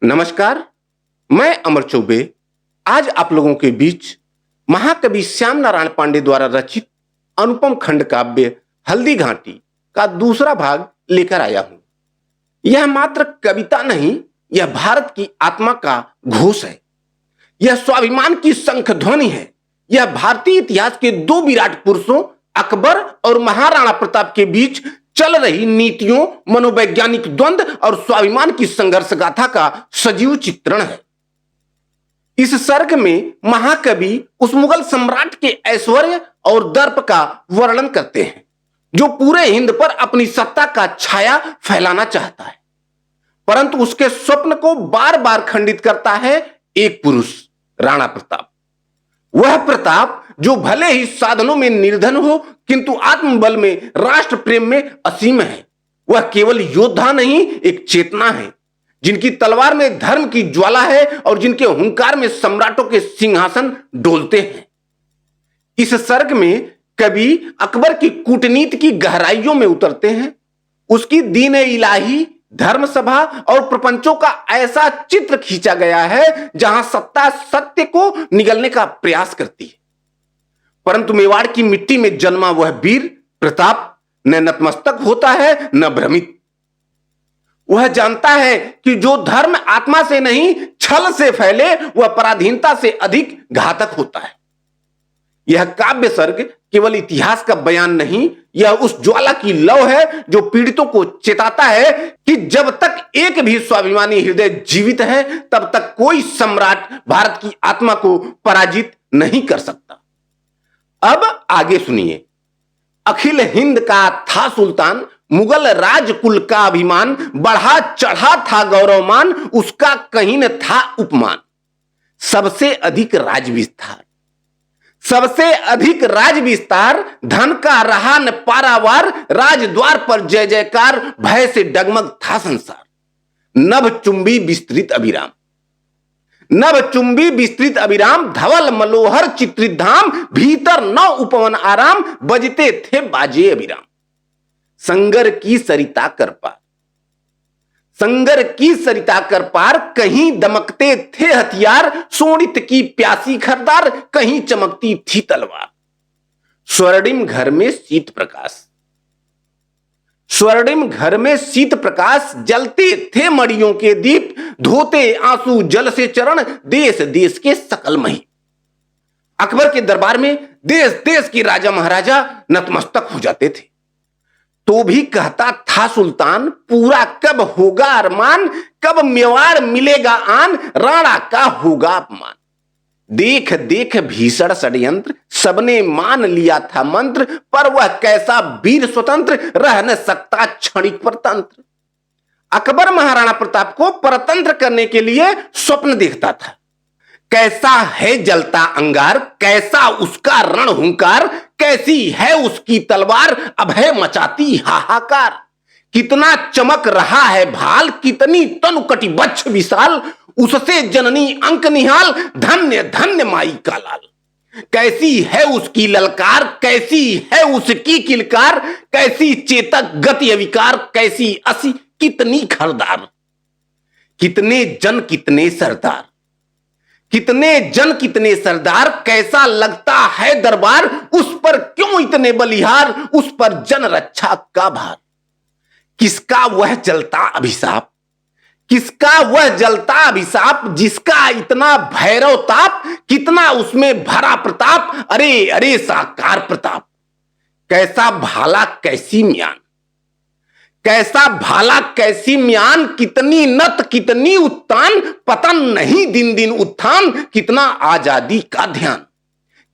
नमस्कार, मैं अमर चौबे आज आप लोगों के बीच महाकवि श्याम नारायण पांडे द्वारा रचित अनुपम खंड काव्य हल्दी घाटी का दूसरा भाग लेकर आया हूं। यह मात्र कविता नहीं, यह भारत की आत्मा का घोष है। यह स्वाभिमान की शंख ध्वनि है। यह भारतीय इतिहास के दो विराट पुरुषों अकबर और महाराणा प्रताप के बीच चल रही नीतियों, मनोवैज्ञानिक द्वंद्व और स्वाभिमान की संघर्ष गाथा का सजीव चित्रण है। इस सर्ग में महाकवि उस मुगल सम्राट के ऐश्वर्य और दर्प का वर्णन करते हैं जो पूरे हिंद पर अपनी सत्ता का छाया फैलाना चाहता है, परंतु उसके स्वप्न को बार बार खंडित करता है एक पुरुष, राणा प्रताप। वह प्रताप जो भले ही साधनों में निर्धन हो किंतु आत्मबल में, राष्ट्र प्रेम में असीम है। वह केवल योद्धा नहीं, एक चेतना है जिनकी तलवार में धर्म की ज्वाला है और जिनके हुंकार में सम्राटों के सिंहासन डोलते हैं। इस सर्ग में कवि अकबर की कूटनीति की गहराइयों में उतरते हैं। उसकी दीन इलाही, धर्म सभा और प्रपंचों का ऐसा चित्र खींचा गया है जहां सत्ता सत्य को निगलने का प्रयास करती है, परंतु मेवाड़ की मिट्टी में जन्मा वह वीर प्रताप न नतमस्तक होता है न भ्रमित। वह जानता है कि जो धर्म आत्मा से नहीं छल से फैले वह पराधीनता से अधिक घातक होता है। यह काव्य सर्ग केवल इतिहास का बयान नहीं, यह उस ज्वाला की लौ है जो पीड़ितों को चेताता है कि जब तक एक भी स्वाभिमानी हृदय जीवित है तब तक कोई सम्राट भारत की आत्मा को पराजित नहीं कर सकता। अब आगे सुनिए। अखिल हिंद का था सुल्तान, मुगल राजकुल का अभिमान, बढ़ा चढ़ा था गौरवमान, उसका कहीं न था उपमान। सबसे अधिक राज विस्तार, सबसे अधिक राज विस्तार, धन का रहा न पारावार, राजद्वार पर जय जयकार, भय से डगमग था संसार। नभ चुंबी विस्तृत अभिराम, नभ चुंबी विस्तृत अभिराम, धवल मलोहर चित्रित धाम, भीतर नौ उपवन आराम, बजते थे बाजे अभिराम। संगर की सरिता कर पार, संगर की सरिता कर पार, कहीं दमकते थे हथियार, सोनित की प्यासी खरदार, कहीं चमकती थी तलवार। स्वर्णिम घर में शीत प्रकाश, स्वर्णिम घर में शीत प्रकाश, जलते थे मड़ियों के दीप, धोते आंसू जल से चरण, देश देश के सकल मही। अकबर के दरबार में देश देश के राजा महाराजा नतमस्तक हो जाते थे, तो भी कहता था सुल्तान, पूरा कब होगा अरमान, कब मेवाड़ मिलेगा आन, राणा का होगा अपमान। देख देख भीषण षड्यंत्र, सबने मान लिया था मंत्र, पर वह कैसा वीर स्वतंत्र, रह न सकता क्षणिक परतंत्र। अकबर महाराणा प्रताप को परतंत्र करने के लिए स्वप्न देखता था। कैसा है जलता अंगार, कैसा उसका रण हुंकार, कैसी है उसकी तलवार, अभय मचाती हाहाकार। कितना चमक रहा है भाल, कितनी तनु कटी बच्छ विशाल, उससे जननी अंक निहाल, धन्य धन्य माई का लाल। कैसी है उसकी ललकार, कैसी है उसकी किलकार, कैसी चेतक गति अविकार, कैसी असी कितनी खरदार। कितने जन कितने सरदार, कितने जन कितने सरदार, कैसा लगता है दरबार, उस पर क्यों इतने बलिहार, उस पर जन रक्षा का भार। किसका वह जलता अभिशाप, किसका वह जलता अभिशाप, जिसका इतना भैरव ताप, कितना उसमें भरा प्रताप, अरे अरे साकार प्रताप। कैसा भाला कैसी म्यान, कैसा भाला कैसी म्यान, कितनी नत कितनी उत्तान, पतन नहीं दिन दिन उत्थान, कितना आजादी का ध्यान।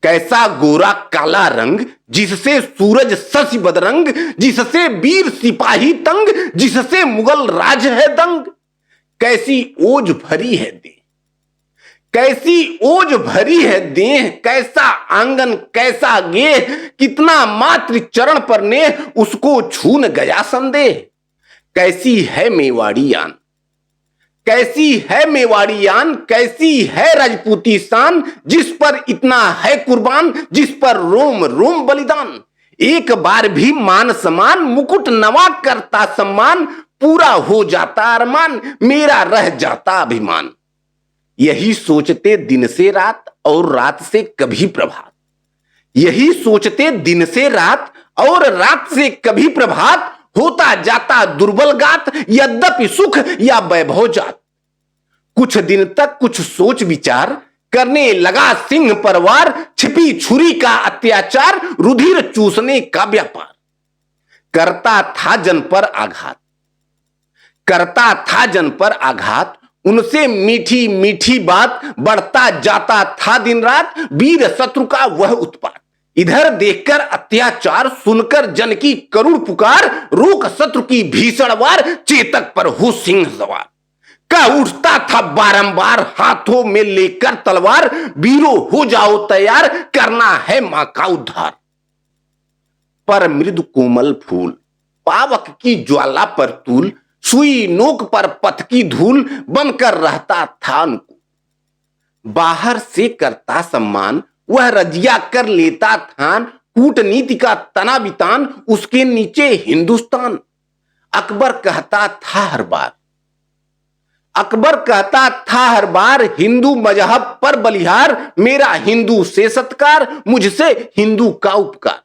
कैसा गोरा काला रंग, जिससे सूरज शशि बदरंग, जिससे वीर सिपाही तंग, जिससे मुगल राज है दंग। कैसी ओज भरी है देह, कैसी ओज भरी है देह, कैसा आंगन कैसा गेह, कितना मात्र चरण पर नेह, उसको छू न गया संदेह। कैसी है मेवाड़ी आन, कैसी है मेवाड़ी आन, कैसी है राजपूती शान, जिस पर इतना है कुर्बान, जिस पर रोम रोम बलिदान। एक बार भी मान समान, मुकुट नवा करता सम्मान, पूरा हो जाता अरमान, मेरा रह जाता अभिमान। यही सोचते दिन से रात और रात से कभी प्रभात, यही सोचते दिन से रात और रात से कभी प्रभात, होता जाता दुर्बल गात यद्यपि सुख या वैभव जात। कुछ दिन तक कुछ सोच विचार करने लगा सिंह परवार, छिपी छुरी का अत्याचार रुधिर चूसने का व्यापार। करता था जन पर आघात, करता था जन पर आघात, उनसे मीठी मीठी बात, बढ़ता जाता था दिन रात वीर शत्रु का वह उत्पात। इधर देखकर अत्याचार, सुनकर जन की करुण पुकार, रोक शत्रु की भीषण वार, चेतक पर हो सिंह सवार। कह उठता था बारंबार हाथों में लेकर तलवार, वीरों हो जाओ तैयार, करना है मां का उद्धार। पर मृदु कोमल फूल, पावक की ज्वाला पर तूल, सुई नोक पर पथ की धूल, बनकर रहता था अनुकूल। बाहर से करता सम्मान, वह रजिया कर लेता थान, कूटनीति का तना बितान, उसके नीचे हिंदुस्तान। अकबर कहता था हर बार, अकबर कहता था हर बार, हिंदू मजहब पर बलिहार, मेरा हिंदू से सत्कार, मुझसे हिंदू का उपकार।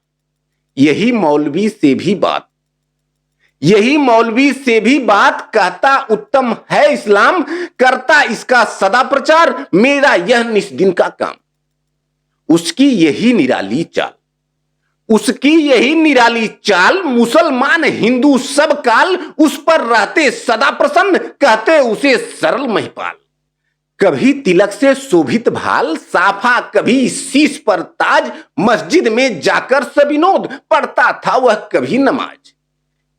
यही मौलवी से भी बात, यही मौलवी से भी बात, कहता उत्तम है इस्लाम, करता इसका सदा प्रचार, मेरा यह निस्दिन का काम। उसकी यही निराली चाल, उसकी यही निराली चाल, मुसलमान हिंदू सब काल उस पर रहते सदा प्रसन्न, कहते उसे सरल महिपाल। कभी तिलक से शोभित भाल, साफा कभी शीश पर ताज, मस्जिद में जाकर सविनोद, पढ़ता था वह कभी नमाज।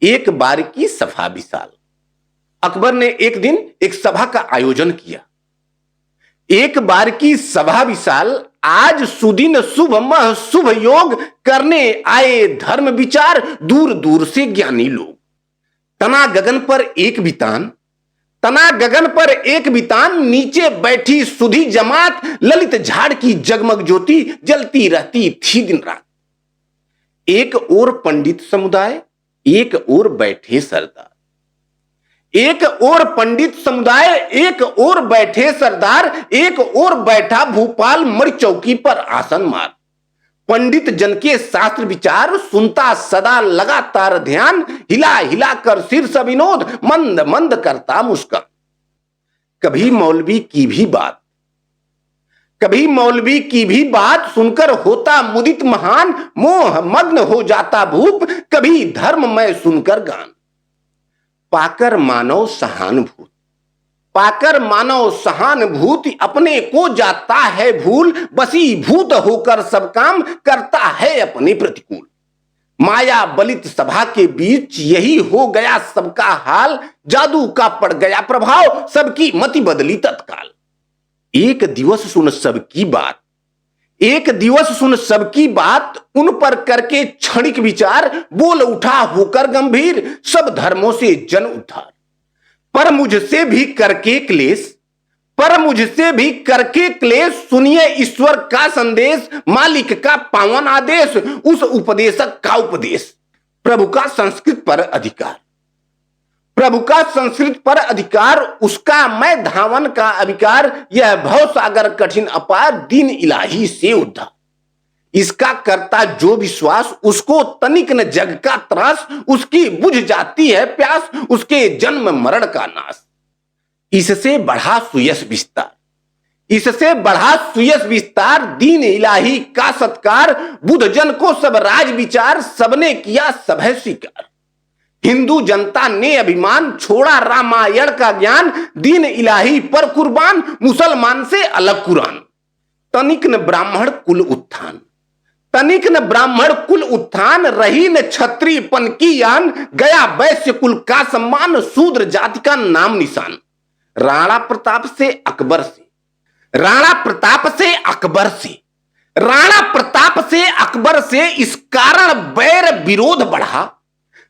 एक बार की सभा विशाल, अकबर ने एक दिन एक सभा का आयोजन किया। एक बार की सभा विशाल, आज सुदिन शुभ मह शुभ योग, करने आए धर्म विचार दूर दूर से ज्ञानी लोग। तना गगन पर एक बितान, तना गगन पर एक बितान, नीचे बैठी सुधी जमात, ललित झाड़ की जगमग ज्योति जलती रहती थी दिन रात। एक ओर पंडित समुदाय, एक ओर बैठे सरदार, एक ओर पंडित समुदाय, एक ओर बैठे सरदार, एक ओर बैठा भूपाल मर चौकी पर आसन मार। पंडित जन के शास्त्र विचार सुनता सदा लगातार ध्यान, हिला हिला कर सिर सविनोद, मंद मंद करता मुस्कान। कभी मौलवी की भी बात, कभी मौलवी की भी बात सुनकर होता मुदित महान, मोह मग्न हो जाता भूप, कभी धर्ममय सुनकर गान। पाकर मानव सहानुभूति, पाकर मानव सहानुभूति, अपने को जाता है भूल, बसीभूत होकर सब काम करता है अपने प्रतिकूल। माया बलित सभा के बीच यही हो गया सबका हाल, जादू का पड़ गया प्रभाव, सबकी मति बदली तत्काल। एक दिवस सुन सबकी बात, एक दिवस सुन सबकी बात, उन पर करके क्षणिक विचार, बोल उठा होकर गंभीर, सब धर्मों से जन उद्धार। पर मुझसे भी करके क्लेश, पर मुझसे भी करके क्लेश, सुनिए ईश्वर का संदेश, मालिक का पावन आदेश, उस उपदेशक का उपदेश। प्रभु का संस्कृत पर अधिकार, प्रभु का संस्कृत पर अधिकार, उसका मैं धावन का अभिकार, यह भव सागर कठिन अपार, दीन इलाही से उद्धार। इसका करता जो विश्वास, उसको तनिक न जग का त्रास, उसकी बुझ जाती है प्यास, उसके जन्म मरण का नाश। इससे बढ़ा सुयश विस्तार, इससे बढ़ा सुयश विस्तार, दीन इलाही का सत्कार, बुद्ध जन को सब राज विचार, सबने किया सभय स्वीकार। हिंदू जनता ने अभिमान, छोड़ा रामायण का ज्ञान, दीन इलाही पर कुर्बान, मुसलमान से अलग कुरान। तनिक न ब्राह्मण कुल उत्थान, तनिक न ब्राह्मण कुल उत्थान, रही न क्षत्रियपन की आन, गया वैश्य कुल का सम्मान, शूद्र जाति का नाम निशान। राणा प्रताप से अकबर से, राणा प्रताप से अकबर से, राणा प्रताप से अकबर से इस कारण बैर विरोध बढ़ा,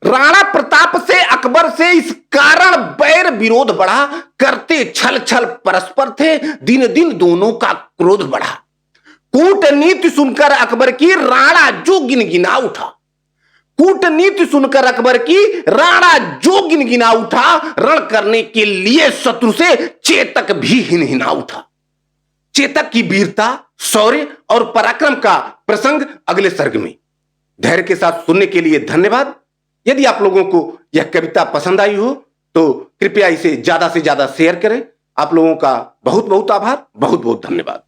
राणा प्रताप से अकबर से इस कारण बैर विरोध बढ़ा, करते छल छल परस्पर थे, दिन दिन दोनों का क्रोध बढ़ा। कूटनीति सुनकर अकबर की राणा जो गिनगिना उठा, कूटनीति सुनकर अकबर की राणा जो गिनगिना उठा, रण करने के लिए शत्रु से चेतक भी हिनहिना उठा। चेतक की वीरता, शौर्य और पराक्रम का प्रसंग अगले सर्ग में। धैर्य के साथ सुनने के लिए धन्यवाद। यदि आप लोगों को यह कविता पसंद आई हो तो कृपया इसे ज्यादा से ज्यादा शेयर करें। आप लोगों का बहुत बहुत आभार, बहुत बहुत धन्यवाद।